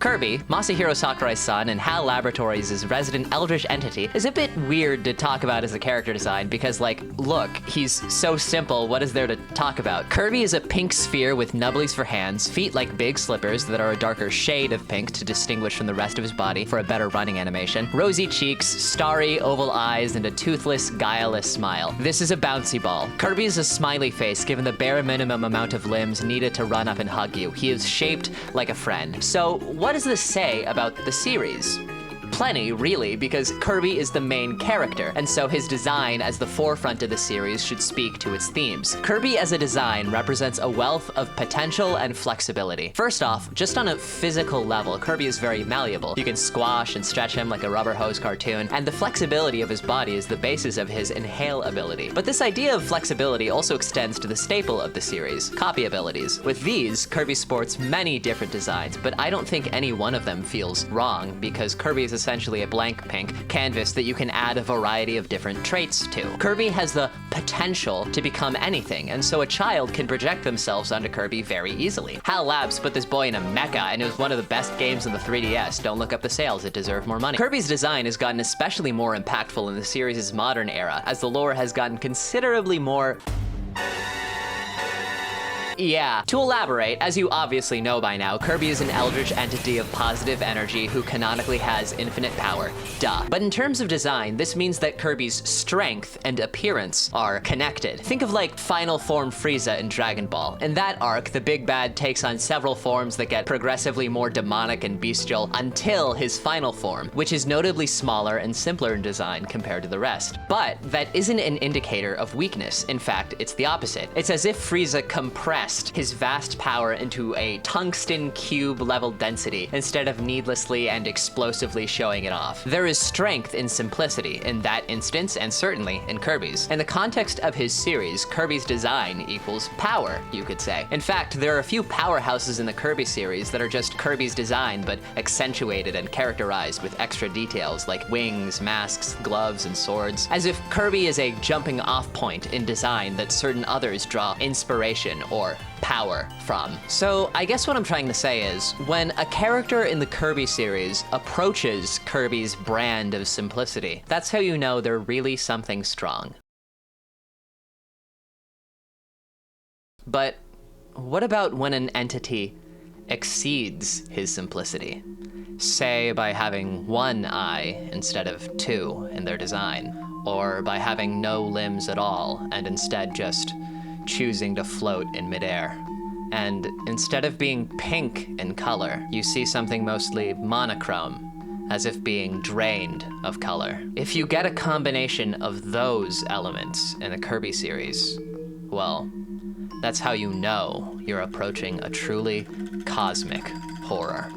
Kirby, Masahiro Sakurai's son and HAL Laboratories' resident eldritch entity, is a bit weird to talk about as a character design because, like, look, he's so simple, what is there to talk about? Kirby is a pink sphere with nubblies for hands, feet like big slippers that are a darker shade of pink to distinguish from the rest of his body for a better running animation, rosy cheeks, starry oval eyes, and a toothless, guileless smile. This is a bouncy ball. Kirby is a smiley face given the bare minimum amount of limbs needed to run up and hug you. He is shaped like a friend. So, what does this say about the series? Plenty, really, because Kirby is the main character, and so his design as the forefront of the series should speak to its themes. Kirby as a design represents a wealth of potential and flexibility. First off, just on a physical level, Kirby is very malleable. You can squash and stretch him like a rubber hose cartoon, and the flexibility of his body is the basis of his inhale ability. But this idea of flexibility also extends to the staple of the series, copy abilities. With these, Kirby sports many different designs, but I don't think any one of them feels wrong, because Kirby is essentially a blank pink canvas that you can add a variety of different traits to. Kirby has the potential to become anything, and so a child can project themselves onto Kirby very easily. HAL Labs put this boy in a mecha, and it was one of the best games on the 3DS. Don't look up the sales, it deserved more money. Kirby's design has gotten especially more impactful in the series' modern era, as the lore has gotten considerably more... Yeah. To elaborate, as you obviously know by now, Kirby is an eldritch entity of positive energy who canonically has infinite power. Duh. But in terms of design, this means that Kirby's strength and appearance are connected. Think of like final form Freeza in Dragon Ball. In that arc, the big bad takes on several forms that get progressively more demonic and bestial until his final form, which is notably smaller and simpler in design compared to the rest. But that isn't an indicator of weakness. In fact, it's the opposite. It's as if Frieza compressed his vast power into a tungsten cube level density instead of needlessly and explosively showing it off. There is strength in simplicity in that instance, and certainly in Kirby's. In the context of his series, Kirby's design equals power, you could say. In fact, there are a few powerhouses in the Kirby series that are just Kirby's design but accentuated and characterized with extra details like wings, masks, gloves, and swords, as if Kirby is a jumping off point in design that certain others draw inspiration or power from. So I guess what I'm trying to say is, when a character in the Kirby series approaches Kirby's brand of simplicity, that's how you know they're really something strong. But what about when an entity exceeds his simplicity? Say by having one eye instead of two in their design, or by having no limbs at all and instead just choosing to float in midair. And instead of being pink in color, you see something mostly monochrome, as if being drained of color. If you get a combination of those elements in the Kirby series, well, that's how you know you're approaching a truly cosmic horror.